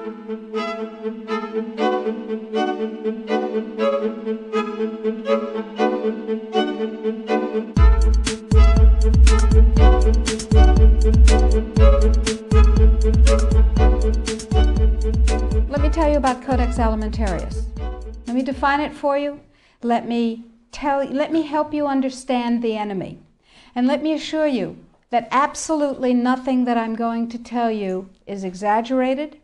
Let me tell you about Codex-Alimentarius. Let me define it for you. Let me help you understand the enemy. And let me assure you that absolutely nothing that I'm going to tell you is exaggerated,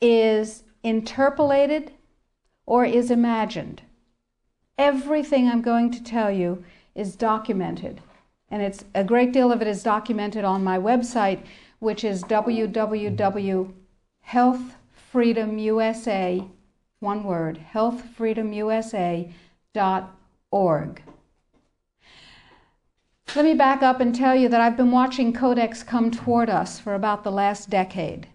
is interpolated, or is imagined. Everything I'm going to tell you is documented. And a great deal of it is documented on my website, which is www.healthfreedomusa, one word, healthfreedomusa.org. Let me back up and tell you that I've been watching Codex come toward us for about the last decade.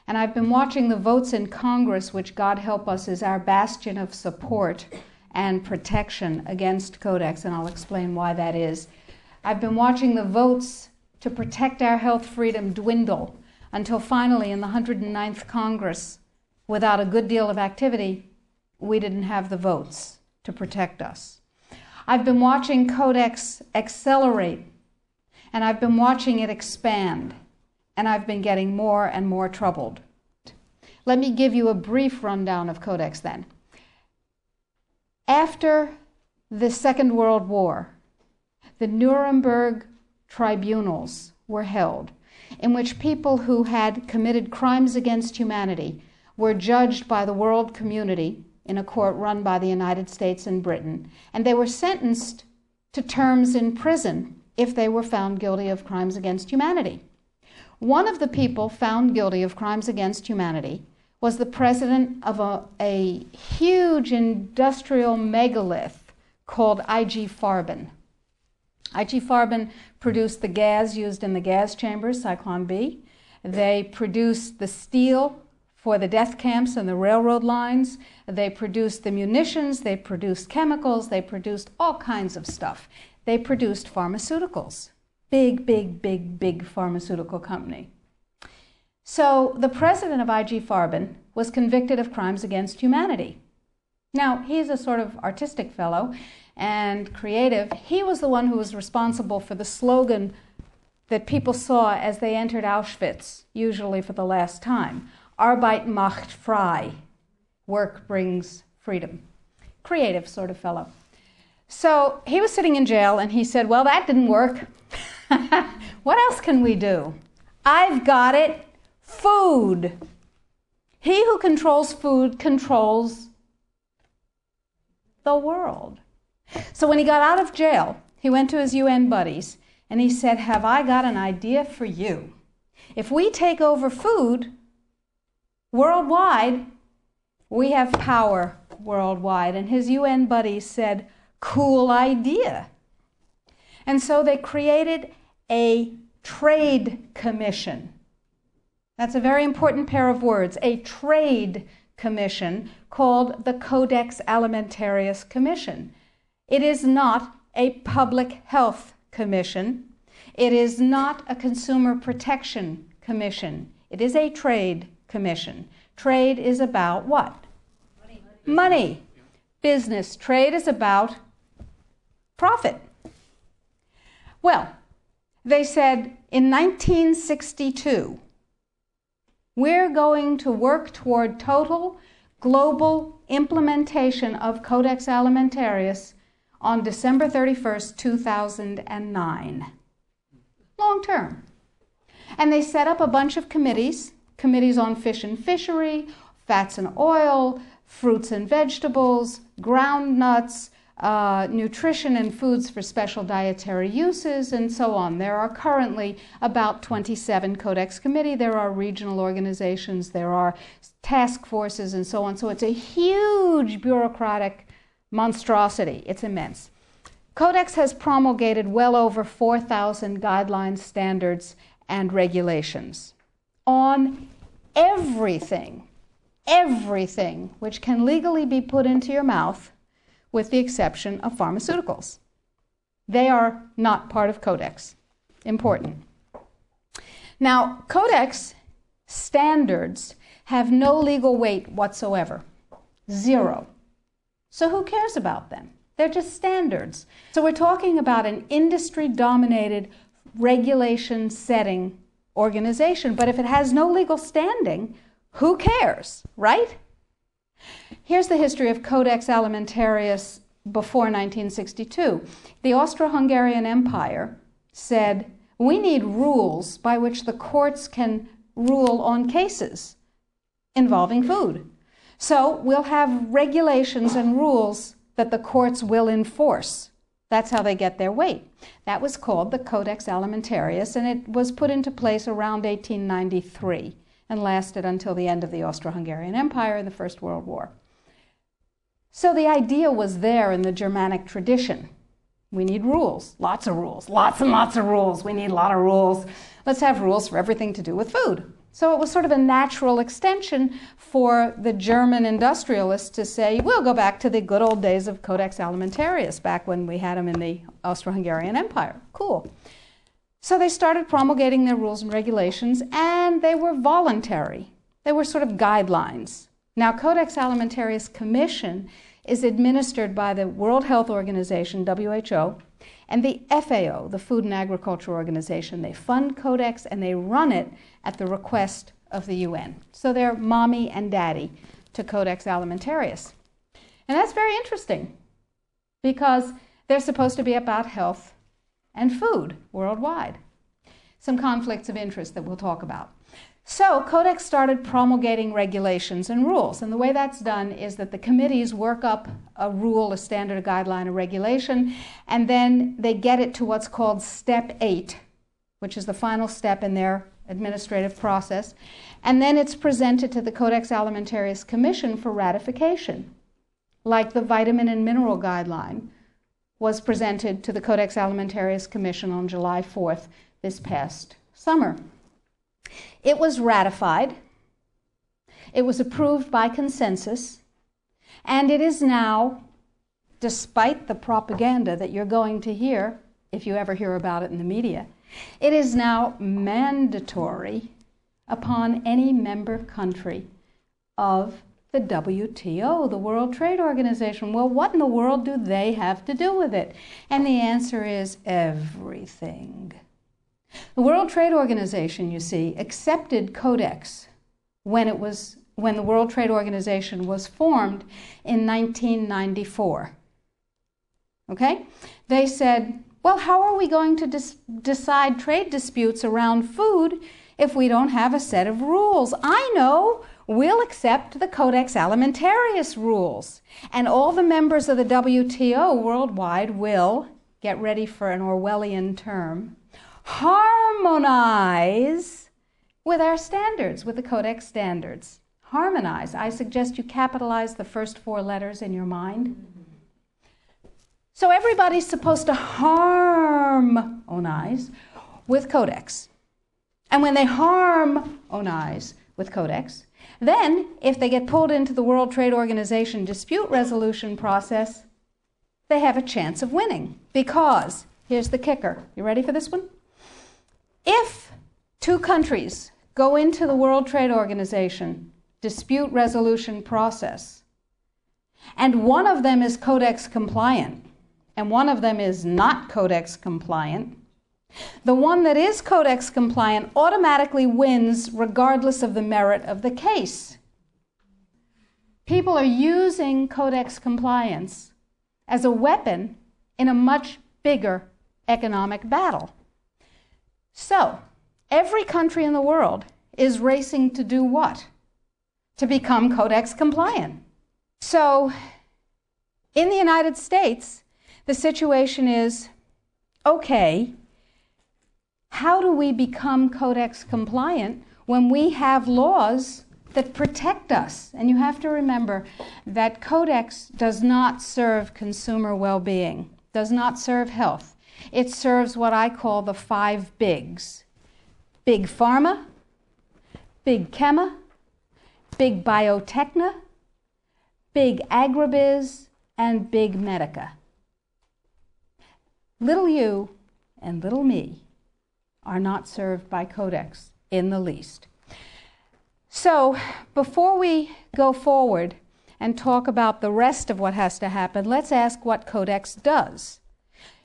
And I've been watching the votes in Congress, which, God help us, is our bastion of support and protection against Codex, and I'll explain why that is. I've been watching the votes to protect our health freedom dwindle until finally in the 109th Congress, without a good deal of activity, we didn't have the votes to protect us. I've been watching Codex accelerate, and I've been watching it expand, and I've been getting more and more troubled. Let me give you a brief rundown of Codex then. After the Second World War, the Nuremberg tribunals were held, in which people who had committed crimes against humanity were judged by the world community in a court run by the United States and Britain, and they were sentenced to terms in prison if they were found guilty of crimes against humanity. One of the people found guilty of crimes against humanity was the president of a huge industrial megalith called IG Farben. IG Farben produced the gas used in the gas chambers, Cyclone B. They produced the steel for the death camps and the railroad lines. They produced the munitions, they produced chemicals, they produced all kinds of stuff. They produced pharmaceuticals. Big pharmaceutical company. So the president of IG Farben was convicted of crimes against humanity. Now, he's a sort of artistic fellow and creative. He was the one who was responsible for the slogan that people saw as they entered Auschwitz, usually for the last time. Arbeit macht frei. Work brings freedom. Creative sort of fellow. So he was sitting in jail and he said, well, that didn't work. What else can we do? I've got it. Food. He who controls food controls the world. So when he got out of jail, he went to his UN buddies and he said, have I got an idea for you? If we take over food worldwide, we have power worldwide. And his UN buddies said, cool idea. And so they created a trade commission. That's a very important pair of words, a trade commission called the Codex-Alimentarius-Kommission. It is not a public health commission. It is not a consumer protection commission. It is a trade commission. Trade is about what? Money. Business. Trade is about profit. Well, they said in 1962, we're going to work toward total global implementation of Codex-Alimentarius on December 31st, 2009. Long term. And they set up a bunch of committees on fish and fishery, fats and oil, fruits and vegetables, ground nuts, nutrition and foods for special dietary uses, and so on. There are currently about 27 Codex committees. There are regional organizations, there are task forces, and so on. So it's a huge bureaucratic monstrosity. It's immense. Codex has promulgated well over 4,000 guidelines, standards, and regulations on everything which can legally be put into your mouth, with the exception of pharmaceuticals. They are not part of Codex. Important. Now, Codex standards have no legal weight whatsoever. Zero. So who cares about them? They're just standards. So we're talking about an industry-dominated, regulation-setting organization. But if it has no legal standing, who cares, right? Here's the history of Codex-Alimentarius before 1962. The Austro-Hungarian Empire said, we need rules by which the courts can rule on cases involving food. So we'll have regulations and rules that the courts will enforce. That's how they get their weight. That was called the Codex-Alimentarius, and it was put into place around 1893 and lasted until the end of the Austro-Hungarian Empire in the First World War. So the idea was there in the Germanic tradition. We need rules, lots of rules, lots and lots of rules. We need a lot of rules. Let's have rules for everything to do with food. So it was sort of a natural extension for the German industrialists to say, we'll go back to the good old days of Codex-Alimentarius, back when we had them in the Austro-Hungarian Empire. Cool. So they started promulgating their rules and regulations, and they were voluntary. They were sort of guidelines. Now, Codex-Alimentarius-Commission is administered by the World Health Organization, WHO, and the FAO, the Food and Agriculture Organization. They fund Codex and they run it at the request of the UN. So they're mommy and daddy to Codex-Alimentarius. And that's very interesting because they're supposed to be about health and food worldwide. Some conflicts of interest that we'll talk about. So Codex started promulgating regulations and rules. And the way that's done is that the committees work up a rule, a standard, a guideline, a regulation, and then they get it to what's called Step 8, which is the final step in their administrative process. And then it's presented to the Codex-Alimentarius-Commission for ratification, like the vitamin and mineral guideline was presented to the Codex-Alimentarius-Commission on July 4th this past summer. It was ratified, it was approved by consensus, and it is now, despite the propaganda that you're going to hear, if you ever hear about it in the media, it is now mandatory upon any member country of the WTO, the World Trade Organization. Well, what in the world do they have to do with it? And the answer is everything. The World Trade Organization, you see, accepted Codex when the World Trade Organization was formed in 1994. Okay? They said, well, how are we going to decide trade disputes around food if we don't have a set of rules? I know. We'll accept the Codex-Alimentarius rules. And all the members of the WTO worldwide will, get ready for an Orwellian term, harmonize with our standards, with the Codex standards. Harmonize. I suggest you capitalize the first 4 letters in your mind. So everybody's supposed to harmonize with Codex. And when they harmonize with Codex, then if they get pulled into the World Trade Organization dispute resolution process, they have a chance of winning. Because, here's the kicker. You ready for this one? If 2 countries go into the World Trade Organization dispute resolution process, and one of them is Codex compliant, and one of them is not Codex compliant, the one that is Codex compliant automatically wins regardless of the merit of the case. People are using Codex compliance as a weapon in a much bigger economic battle. So, every country in the world is racing to do what? To become Codex compliant. So, in the United States, the situation is, okay, how do we become Codex compliant when we have laws that protect us? And you have to remember that Codex does not serve consumer well-being, does not serve health. It serves what I call the 5 bigs. Big pharma, big chema, big biotechna, big agribiz, and big medica. Little you and little me are not served by Codex in the least. So before we go forward and talk about the rest of what has to happen, let's ask what Codex does.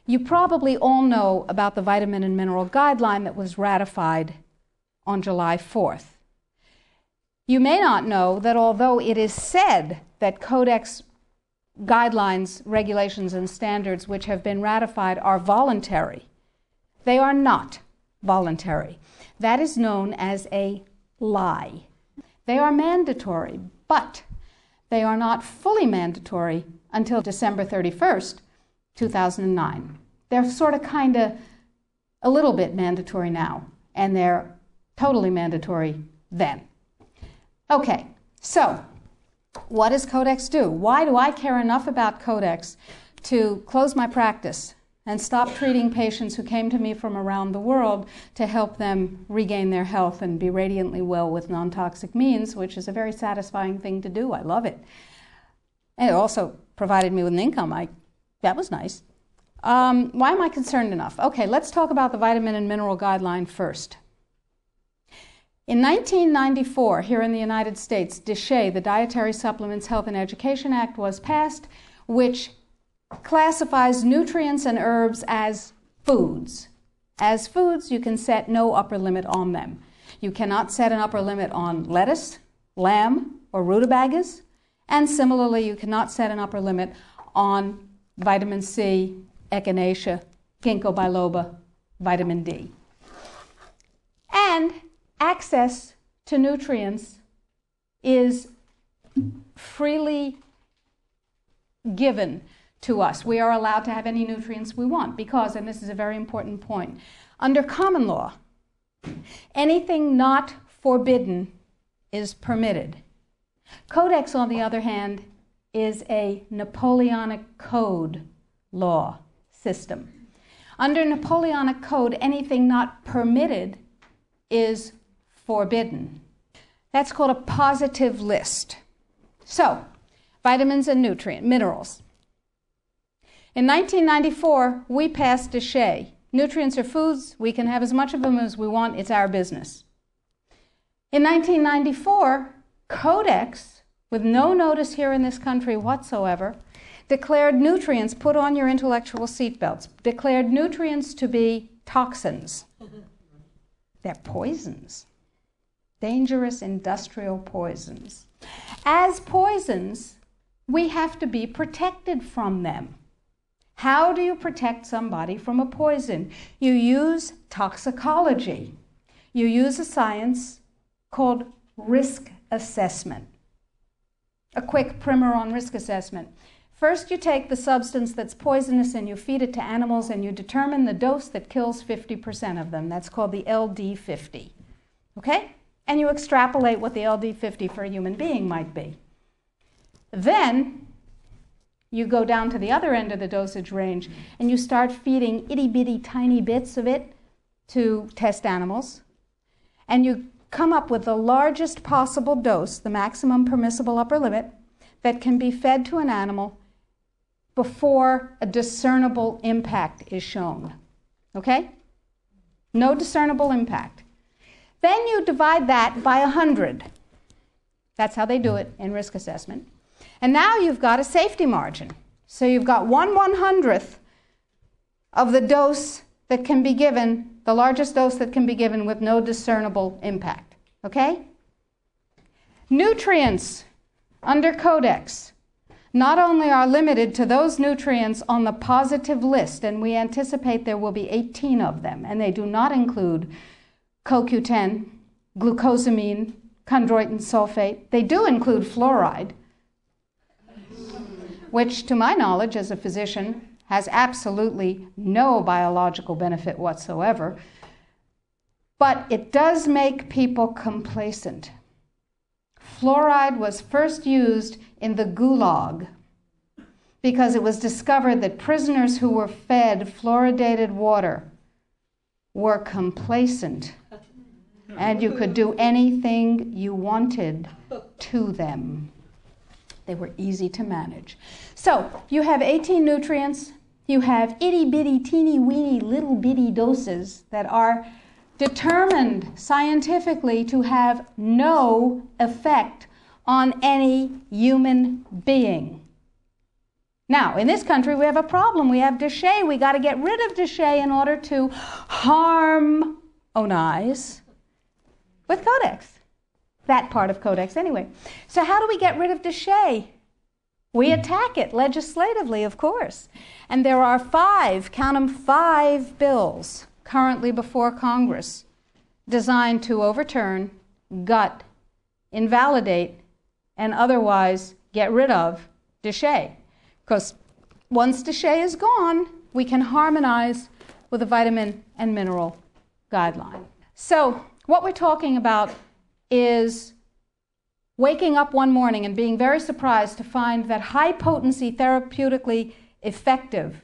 You probably all know about the vitamin and mineral guideline that was ratified on July 4th. You may not know that although it is said that Codex guidelines, regulations, and standards which have been ratified are voluntary, they are not voluntary. That is known as a lie. They are mandatory, but they are not fully mandatory until December 31st, 2009. They're sort of kind of a little bit mandatory now, and they're totally mandatory then. Okay, so what does Codex do? Why do I care enough about Codex to close my practice and stop treating patients who came to me from around the world to help them regain their health and be radiantly well with non-toxic means, which is a very satisfying thing to do. I love it. And it also provided me with an income. That was nice. Why am I concerned enough? Okay, let's talk about the vitamin and mineral guideline first. In 1994, here in the United States, DSHEA, the Dietary Supplements, Health and Education Act, was passed, which classifies nutrients and herbs as foods. As foods, you can set no upper limit on them. You cannot set an upper limit on lettuce, lamb, or rutabagas, and similarly, you cannot set an upper limit on vitamin C, echinacea, ginkgo biloba, vitamin D. And access to nutrients is freely given to us. We are allowed to have any nutrients we want because, and this is a very important point, under common law, anything not forbidden is permitted. Codex, on the other hand, is a Napoleonic Code law system. Under Napoleonic Code, anything not permitted is forbidden. That's called a positive list. So, vitamins and minerals. In 1994, we passed DSHEA. Nutrients are foods. We can have as much of them as we want. It's our business. In 1994, Codex, with no notice here in this country whatsoever, declared nutrients, put on your intellectual seatbelts, declared nutrients to be toxins. They're poisons. Dangerous industrial poisons. As poisons, we have to be protected from them. How do you protect somebody from a poison? You use toxicology. You use a science called risk assessment. A quick primer on risk assessment. First, you take the substance that's poisonous and you feed it to animals and you determine the dose that kills 50% of them. That's called the LD50. Okay? And you extrapolate what the LD50 for a human being might be. Then you go down to the other end of the dosage range and you start feeding itty-bitty tiny bits of it to test animals. And you come up with the largest possible dose, the maximum permissible upper limit, that can be fed to an animal before a discernible impact is shown. Okay? No discernible impact. Then you divide that by 100. That's how they do it in risk assessment. And now you've got a safety margin. So you've got 1/100th of the dose that can be given, the largest dose that can be given with no discernible impact. Okay? Nutrients under Codex not only are limited to those nutrients on the positive list, and we anticipate there will be 18 of them, and they do not include CoQ10, glucosamine, chondroitin sulfate. They do include fluoride, which, to my knowledge as a physician, has absolutely no biological benefit whatsoever. But it does make people complacent. Fluoride was first used in the Gulag because it was discovered that prisoners who were fed fluoridated water were complacent and you could do anything you wanted to them. They were easy to manage. So you have 18 nutrients. You have itty-bitty, teeny-weeny, little-bitty doses that are determined scientifically to have no effect on any human being. Now, in this country, we have a problem. We have déchets. We got to get rid of déchets in order to harmonize with Codex. That part of Codex, anyway. So how do we get rid of déchets? We attack it legislatively, of course. And there are 5, count them, 5 bills currently before Congress designed to overturn, gut, invalidate, and otherwise get rid of déchet. Because once déchet is gone, we can harmonize with a vitamin and mineral guideline. So what we're talking about is waking up one morning and being very surprised to find that high-potency, therapeutically effective,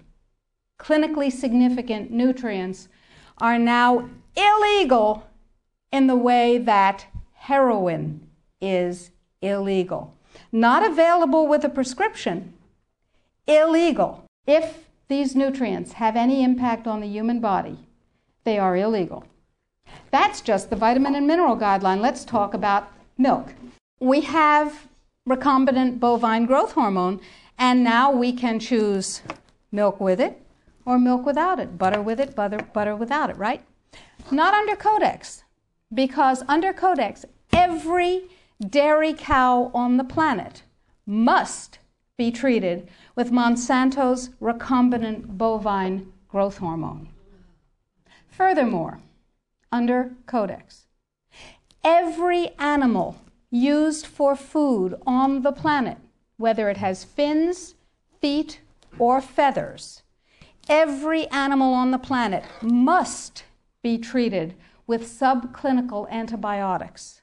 clinically significant nutrients are now illegal in the way that heroin is illegal. Not available with a prescription, illegal. If these nutrients have any impact on the human body, they are illegal. That's just the vitamin and mineral guideline. Let's talk about milk. We have recombinant bovine growth hormone, and now we can choose milk with it or milk without it, butter with it, butter without it, right? Not under Codex, because under Codex, every dairy cow on the planet must be treated with Monsanto's recombinant bovine growth hormone. Furthermore, under Codex, every animal used for food on the planet, whether it has fins, feet, or feathers, every animal on the planet must be treated with subclinical antibiotics.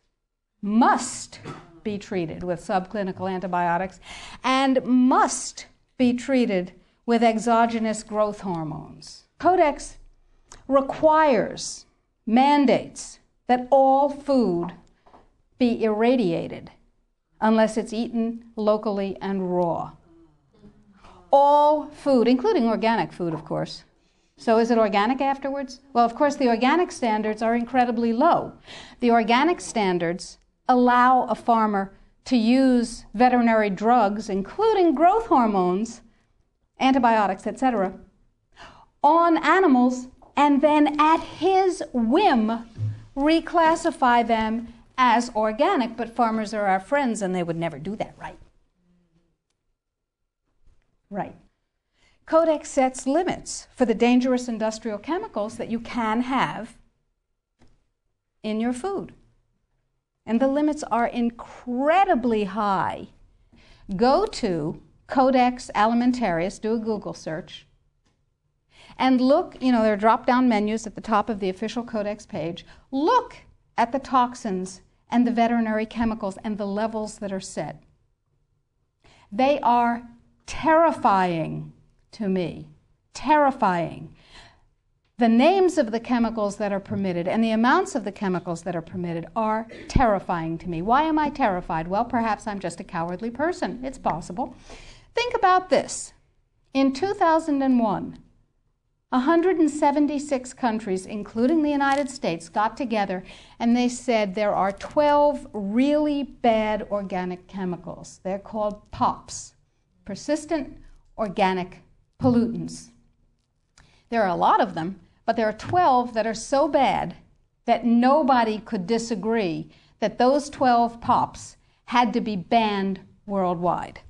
Must be treated with subclinical antibiotics and must be treated with exogenous growth hormones. Codex requires, mandates that all food be irradiated unless it's eaten locally and raw. All food, including organic food, of course. So is it organic afterwards? Well, of course, the organic standards are incredibly low. The organic standards allow a farmer to use veterinary drugs, including growth hormones, antibiotics, etc., on animals, and then at his whim reclassify them as organic. But farmers are our friends, and they would never do that, right? Right. Codex sets limits for the dangerous industrial chemicals that you can have in your food. And the limits are incredibly high. Go to Codex-Alimentarius, do a Google search, and look, there are drop-down menus at the top of the official Codex page. Look at the toxins and the veterinary chemicals and the levels that are set. They are terrifying to me, terrifying. The names of the chemicals that are permitted and the amounts of the chemicals that are permitted are terrifying to me. Why am I terrified? Well, perhaps I'm just a cowardly person. It's possible. Think about this. In 2001, 176 countries, including the United States, got together and they said there are 12 really bad organic chemicals. They're called POPs, persistent organic pollutants. There are a lot of them, but there are 12 that are so bad that nobody could disagree that those 12 POPs had to be banned worldwide.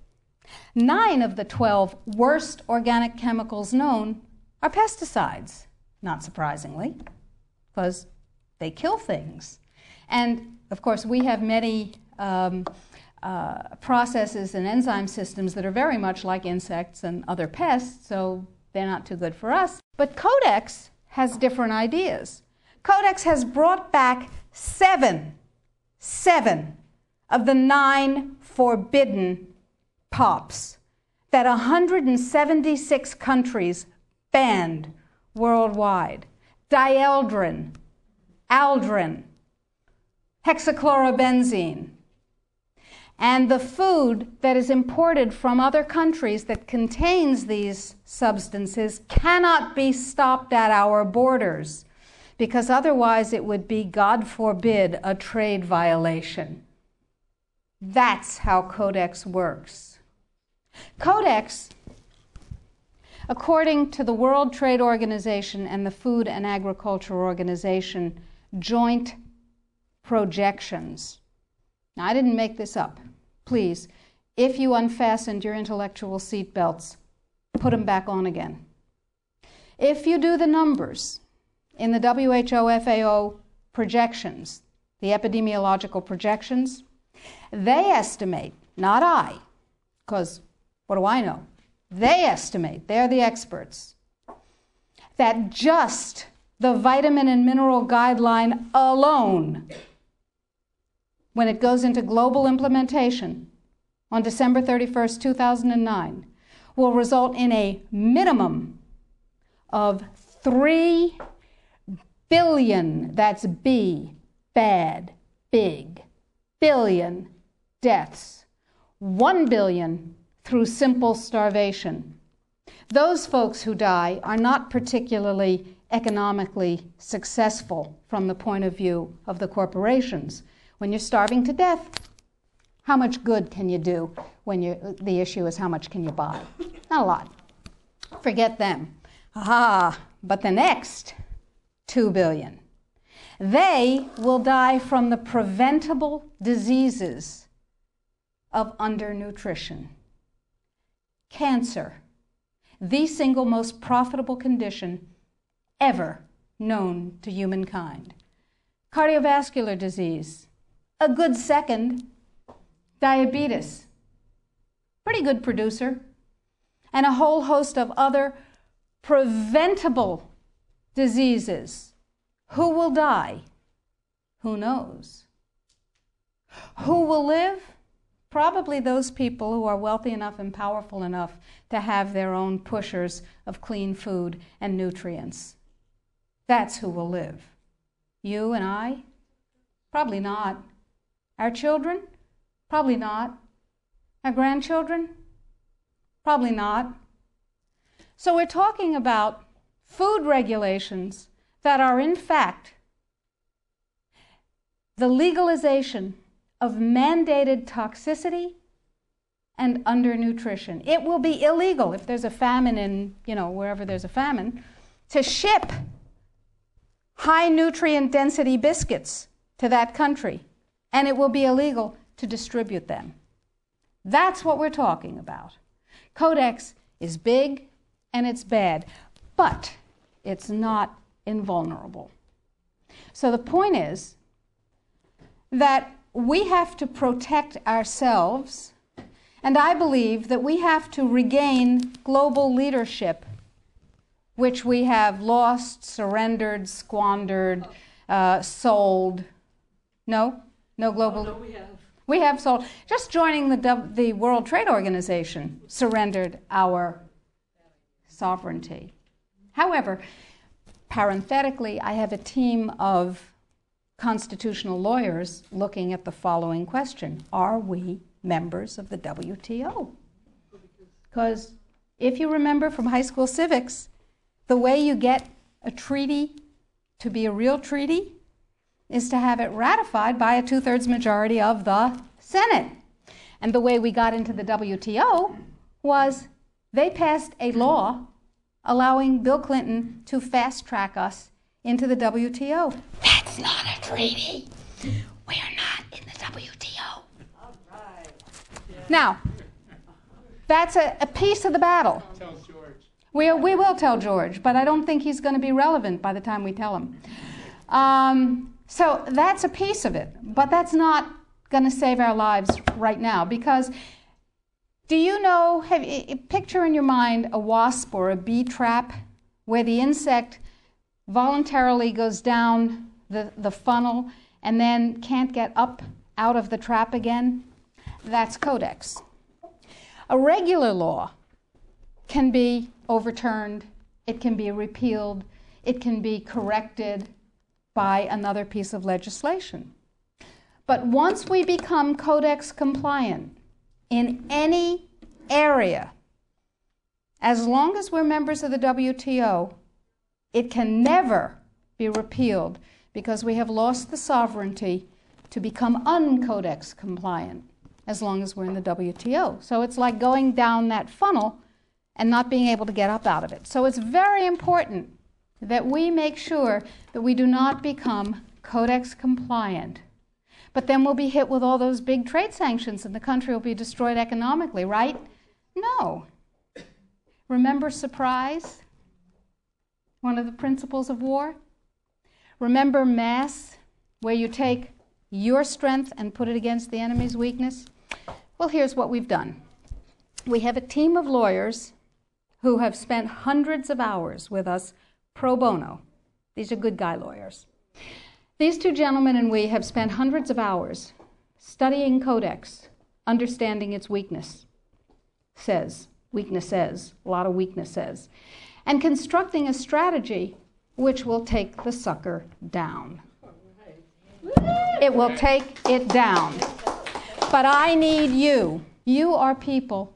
9 of the 12 worst organic chemicals known are pesticides, not surprisingly, because they kill things. And, of course, we have many processes and enzyme systems that are very much like insects and other pests, so they're not too good for us. But Codex has different ideas. Codex has brought back 7 of the 9 forbidden POPs that 176 countries banned worldwide. Dieldrin, aldrin, hexachlorobenzene. And the food that is imported from other countries that contains these substances cannot be stopped at our borders because otherwise it would be, God forbid, a trade violation. That's how Codex works. Codex, according to the World Trade Organization and the Food and Agriculture Organization joint projections. Now, I didn't make this up. Please, if you unfastened your intellectual seatbelts, put them back on again. If you do the numbers in the WHO-FAO projections, the epidemiological projections, they estimate, not I, because what do I know? They estimate, they're the experts, that just the vitamin and mineral guideline alone, when it goes into global implementation on December 31st, 2009, will result in a minimum of 3 billion, that's B, bad, big, billion deaths, 1 billion through simple starvation. Those folks who die are not particularly economically successful from the point of view of the corporations. When you're starving to death, how much good can you do when the issue is how much can you buy? Not a lot. Forget them. But the next 2 billion, they will die from the preventable diseases of undernutrition. Cancer, the single most profitable condition ever known to humankind. Cardiovascular disease, a good second. Diabetes, pretty good producer. And a whole host of other preventable diseases. Who will die? Who knows? Who will live? Probably those people who are wealthy enough and powerful enough to have their own pushers of clean food and nutrients. That's who will live. You and I? Probably not. Our children? Probably not. Our grandchildren? Probably not. So we're talking about food regulations that are in fact the legalization of mandated toxicity and undernutrition. It will be illegal if there's a famine in, wherever there's a famine, to ship high nutrient density biscuits to that country, and it will be illegal to distribute them. That's what we're talking about. Codex is big and it's bad, but it's not invulnerable. So the point is that we have to protect ourselves, and I believe that we have to regain global leadership, which we have lost, surrendered, squandered, sold. No global. No, we have. We have sold. Just joining the World Trade Organization surrendered our sovereignty. However, parenthetically, I have a team of constitutional lawyers looking at the following question: are we members of the WTO? Because if you remember from high school civics, the way you get a treaty to be a real treaty is to have it ratified by a 2/3 majority of the Senate. And the way we got into the WTO was they passed a law allowing Bill Clinton to fast-track us into the WTO. That's not a treaty. We are not in the WTO. All right. Yeah. Now, that's a piece of the battle. Tell George. We will tell George, but I don't think he's going to be relevant by the time we tell him. So that's a piece of it, but that's not going to save our lives right now, because do you know, picture in your mind a wasp or a bee trap where the insect voluntarily goes down the funnel and then can't get up out of the trap again? That's Codex. A regular law can be overturned, it can be repealed, it can be corrected by another piece of legislation. But once we become Codex compliant in any area, as long as we're members of the WTO, it can never be repealed because we have lost the sovereignty to become un-Codex compliant as long as we're in the WTO. So it's like going down that funnel and not being able to get up out of it. So it's very important that we make sure that we do not become Codex compliant. But then we'll be hit with all those big trade sanctions and the country will be destroyed economically, right? No. Remember surprise? One of the principles of war? Remember mass, where you take your strength and put it against the enemy's weakness? Well, here's what we've done. We have a team of lawyers who have spent hundreds of hours with us pro bono. These are good guy lawyers. These two gentlemen and we have spent hundreds of hours studying Codex, understanding its weaknesses, a lot of weaknesses, and constructing a strategy which will take the sucker down. It will take it down. But I need you. You are people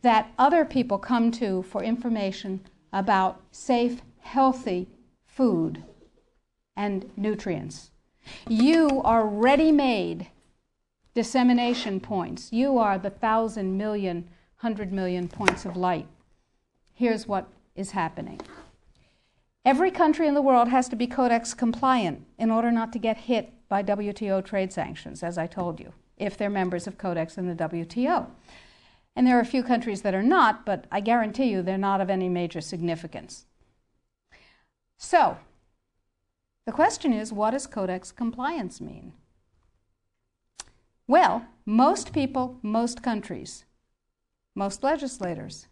that other people come to for information about safe, healthy food and nutrients. You are ready-made dissemination points. You are the 1,000 million, 100 million points of light. Here's what is happening. Every country in the world has to be Codex compliant in order not to get hit by WTO trade sanctions, as I told you, if they're members of Codex in the WTO. And there are a few countries that are not, but I guarantee you they're not of any major significance. So, the question is, what does Codex compliance mean? Well, most people, most countries, most legislators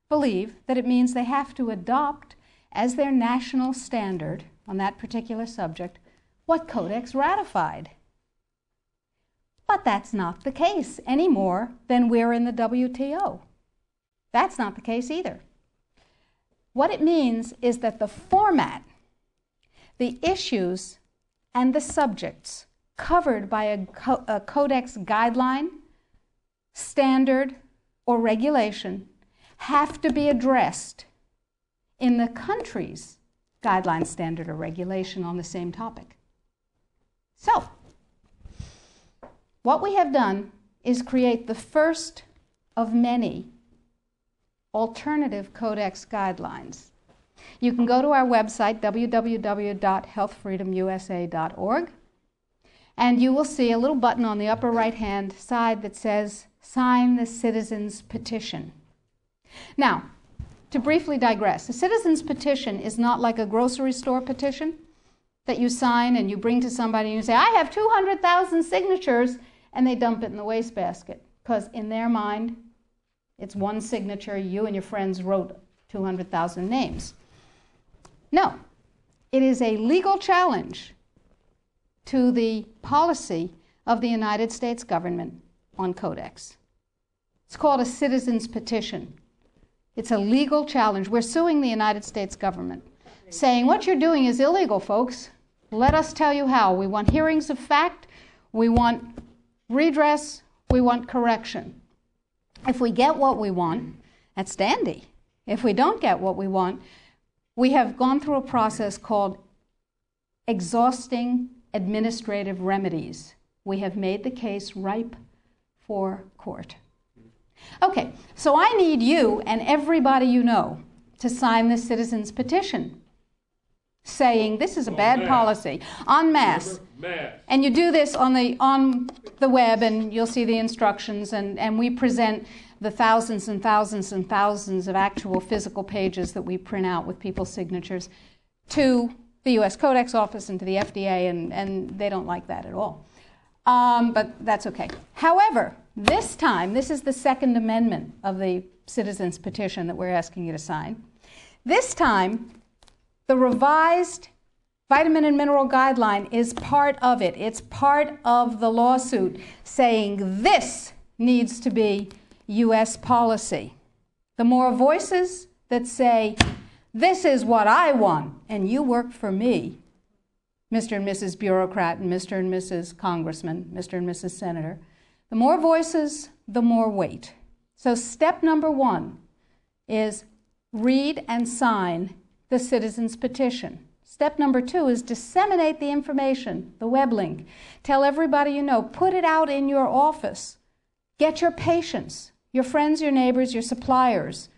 believe that it means they have to adopt as their national standard on that particular subject what Codex ratified. But that's not the case any more than we're in the WTO. That's not the case either. What it means is that the format, the issues, and the subjects covered by a Codex guideline, standard, or regulation have to be addressed in the country's guideline, standard, or regulation on the same topic. So, what we have done is create the first of many alternative Codex guidelines. You can go to our website, www.healthfreedomusa.org, and you will see a little button on the upper right-hand side that says, Sign the Citizens Petition. Now, to briefly digress, a citizen's petition is not like a grocery store petition that you sign and you bring to somebody and you say, I have 200,000 signatures, and they dump it in the wastebasket, because in their mind, it's one signature, you and your friends wrote 200,000 names. No, it is a legal challenge to the policy of the United States government on Codex. It's called a citizen's petition. It's a legal challenge. We're suing the United States government, saying, what you're doing is illegal, folks. Let us tell you how. We want hearings of fact. We want redress. We want correction. If we get what we want, that's dandy. If we don't get what we want, we have gone through a process called exhausting administrative remedies. We have made the case ripe for court. Okay, so I need you and everybody you know to sign this citizen's petition saying this is a bad policy, en masse. And you do this on the web, and you'll see the instructions, and we present the thousands and thousands and thousands of actual physical pages that we print out with people's signatures to the U.S. Codex Office and to the FDA, and they don't like that at all. But that's okay. However, this time, this is the Second Amendment of the Citizens Petition that we're asking you to sign. This time, the revised Vitamin and Mineral Guideline is part of it. It's part of the lawsuit saying this needs to be U.S. policy. The more voices that say, this is what I want, and you work for me, Mr. and Mrs. Bureaucrat and Mr. and Mrs. Congressman, Mr. and Mrs. Senator, the more voices, the more weight. So step number one is read and sign the citizen's petition. Step number 2 is disseminate the information, the web link. Tell everybody you know. Put it out in your office. Get your patients, your friends, your neighbors, your suppliers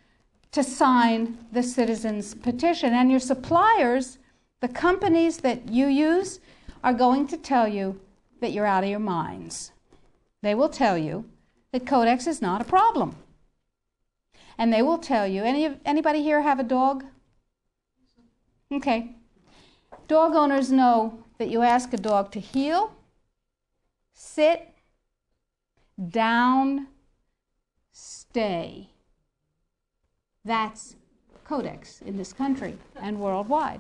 to sign the citizens' petition. And your suppliers, the companies that you use, are going to tell you that you're out of your minds. They will tell you that Codex is not a problem. And they will tell you, anybody here have a dog? Okay. Dog owners know that you ask a dog to heel, sit, down, stay. That's Codex in this country and worldwide.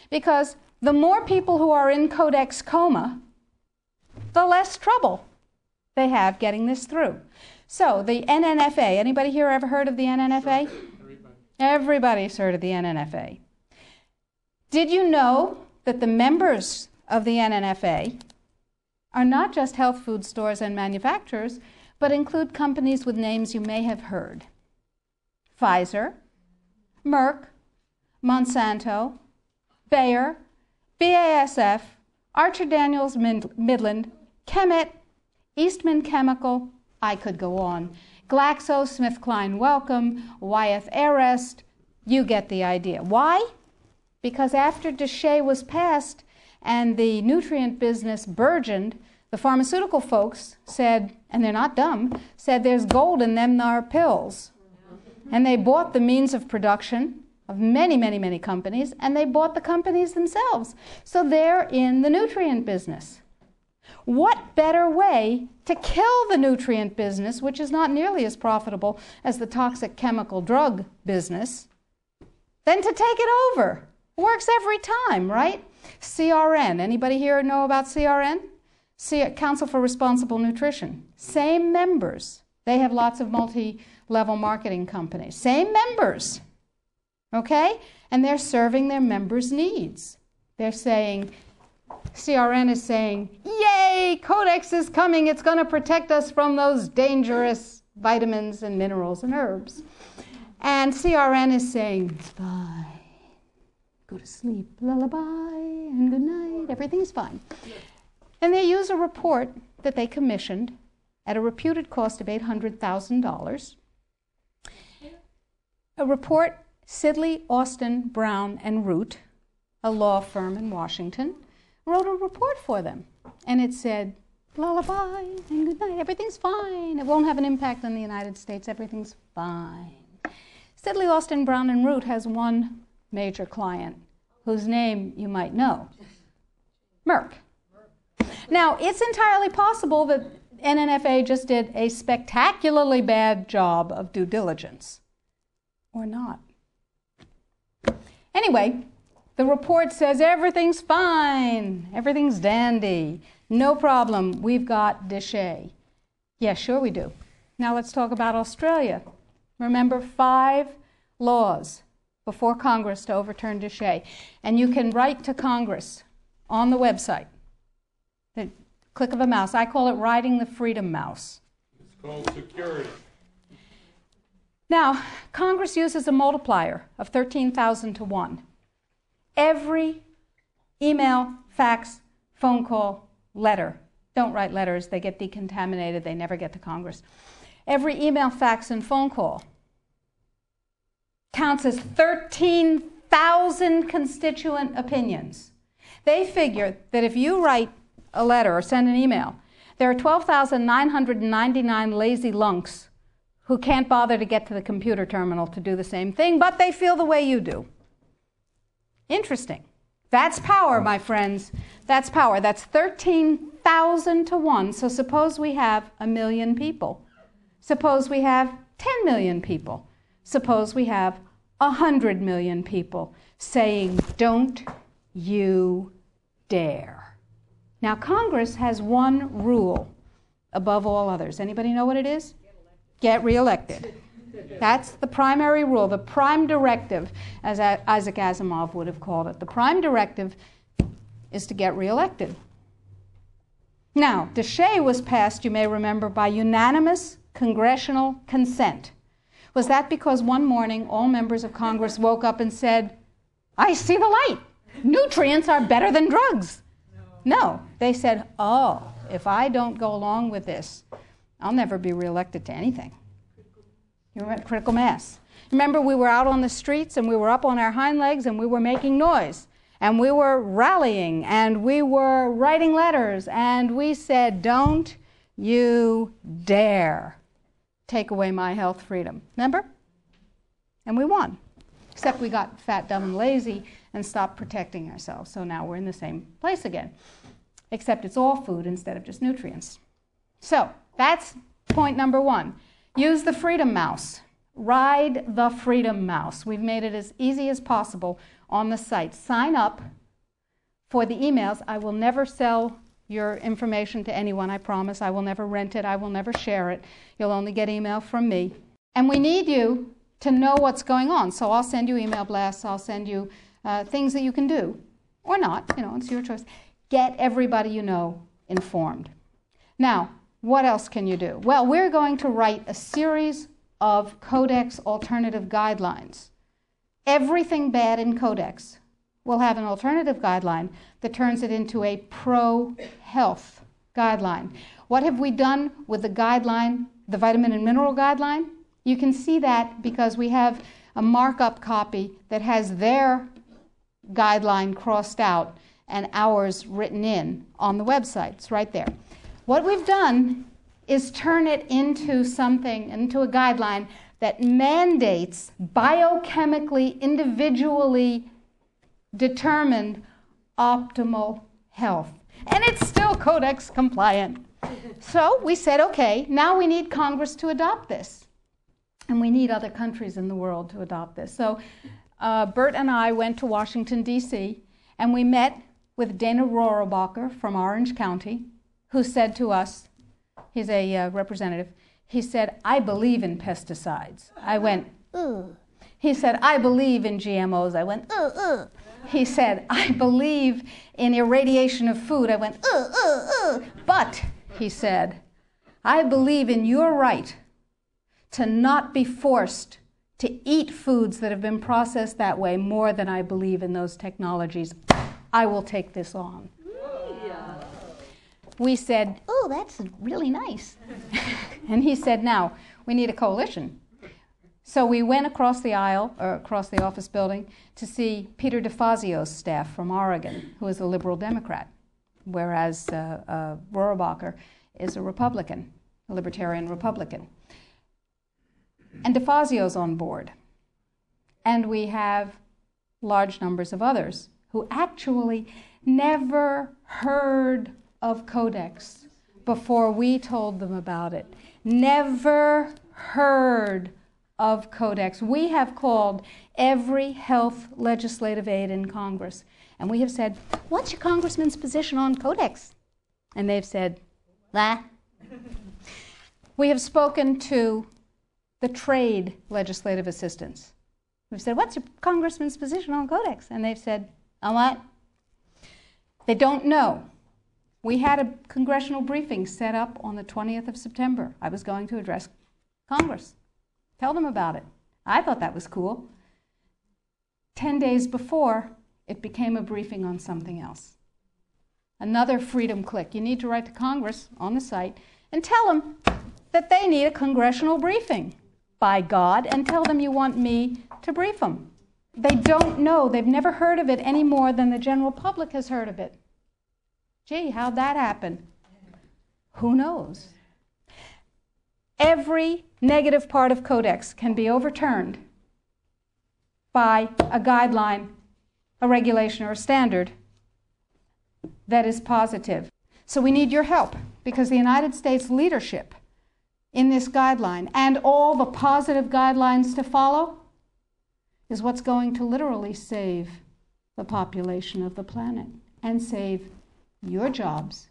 Because the more people who are in Codex coma, the less trouble they have getting this through. So the NNFA, anybody here ever heard of the NNFA? Everybody's heard of the NNFA. Did you know that the members of the NNFA are not just health food stores and manufacturers, but include companies with names you may have heard? Pfizer, Merck, Monsanto, Bayer, BASF, Archer Daniels Midland, Chemet, Eastman Chemical, I could go on, GlaxoSmithKline Wellcome, Wyeth Arrest, you get the idea. Why? Because after Deshay was passed and the nutrient business burgeoned, the pharmaceutical folks said, and they're not dumb, said there's gold in them thar pills. And they bought the means of production of many, many, many companies, and they bought the companies themselves. So they're in the nutrient business. What better way to kill the nutrient business, which is not nearly as profitable as the toxic chemical drug business, than to take it over? Works every time, right? CRN. Anybody here know about CRN? Council for Responsible Nutrition. Same members. They have lots of multi-level marketing companies. Same members. Okay? And they're serving their members' needs. They're saying, CRN is saying, yay, Codex is coming. It's going to protect us from those dangerous vitamins and minerals and herbs. And CRN is saying, it's fine. Go to sleep, lullaby, and good night. Everything's fine. And they use a report that they commissioned at a reputed cost of $800,000. A report, Sidley, Austin, Brown, and Root, a law firm in Washington, wrote a report for them. And it said, lullaby, and good night. Everything's fine. It won't have an impact on the United States. Everything's fine. Sidley, Austin, Brown, and Root has one major client whose name you might know, Merck. Now, it's entirely possible that NNFA just did a spectacularly bad job of due diligence, or not. Anyway, the report says everything's fine, everything's dandy, no problem, we've got Deshay. Yeah, sure we do. Now let's talk about Australia. Remember, 5 laws before Congress to overturn Deshay. And you can write to Congress on the website. The click of a mouse. I call it riding the freedom mouse. It's called security. Now, Congress uses a multiplier of 13,000 to 1. Every email, fax, phone call, letter. Don't write letters. They get decontaminated. They never get to Congress. Every email, fax, and phone call counts as 13,000 constituent opinions. They figure that if you write a letter or send an email, there are 12,999 lazy lunks who can't bother to get to the computer terminal to do the same thing, but they feel the way you do. Interesting. That's power, my friends. That's power. That's 13,000 to 1. So suppose we have 1 million people. Suppose we have 10 million people. Suppose we have 100 million people saying, don't you dare. Now, Congress has one rule above all others. Anybody know what it is? Get reelected. That's the primary rule, the prime directive, as Isaac Asimov would have called it. The prime directive is to get reelected. Now, Deshay was passed, you may remember, by unanimous congressional consent. Was that because one morning all members of Congress woke up and said, I see the light. nutrients are better than drugs. No. They said, oh, if I don't go along with this, I'll never be reelected to anything. You remember critical mass. Remember, we were out on the streets and we were up on our hind legs and we were making noise and we were rallying and we were writing letters and we said, don't you dare take away my health freedom. Remember? And we won. Except we got fat, dumb, and lazy and stopped protecting ourselves. So now we're in the same place again. Except it's all food instead of just nutrients. So that's point number one. Use the freedom mouse. Ride the freedom mouse. We've made it as easy as possible on the site. Sign up for the emails. I will never sell your information to anyone, I promise. I will never rent it. I will never share it. You'll only get email from me. And we need you to know what's going on. So I'll send you email blasts. I'll send you things that you can do. Or not. It's your choice. Get everybody you know informed. Now, what else can you do? Well, we're going to write a series of Codex alternative guidelines. Everything bad in Codex will have an alternative guideline that turns it into a pro-health guideline. What have we done with the guideline, the vitamin and mineral guideline? You can see that because we have a markup copy that has their guideline crossed out and ours written in on the website. It's right there. What we've done is turn it into something, into a guideline that mandates biochemically, individually determined optimal health. And it's still Codex compliant. So we said, okay, now we need Congress to adopt this. And we need other countries in the world to adopt this. So Bert and I went to Washington, D.C., and we met with Dana Rohrabacher from Orange County, who said to us, he's a representative, he said, I believe in pesticides. I went, ugh. He said, I believe in GMOs. I went, ugh, ugh. He said, I believe in irradiation of food. I went, ugh, ugh, ugh. But, he said, I believe in your right to not be forced to eat foods that have been processed that way more than I believe in those technologies. I will take this on. We said, oh, that's really nice. And he said, now, we need a coalition. So we went across the aisle, or across the office building, to see Peter DeFazio's staff from Oregon, who is a liberal Democrat, whereas Rohrabacher is a Republican, a libertarian Republican. And DeFazio's on board. And we have large numbers of others who actually never heard of Codex before we told them about it. Never heard of Codex. We have called every health legislative aide in Congress, and we have said, what's your congressman's position on Codex? And they've said, bah. We have spoken to the trade legislative assistants. We've said, what's your congressman's position on Codex? And they've said, on what? They don't know. We had a congressional briefing set up on the 20th of September. I was going to address Congress, tell them about it. I thought that was cool. 10 days before, it became a briefing on something else. Another freedom click. You need to write to Congress on the site and tell them that they need a congressional briefing, by God, and tell them you want me to brief them. They don't know. They've never heard of it any more than the general public has heard of it. Gee, how'd that happen? Who knows? Every negative part of Codex can be overturned by a guideline, a regulation, or a standard that is positive. So we need your help, because the United States leadership in this guideline and all the positive guidelines to follow is what's going to literally save the population of the planet and save your jobs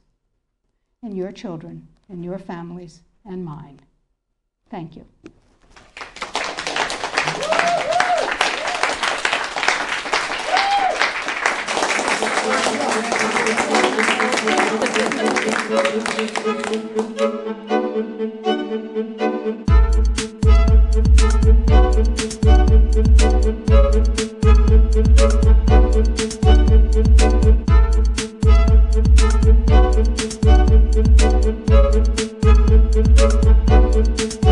and your children and your families and mine. Thank you. Bye.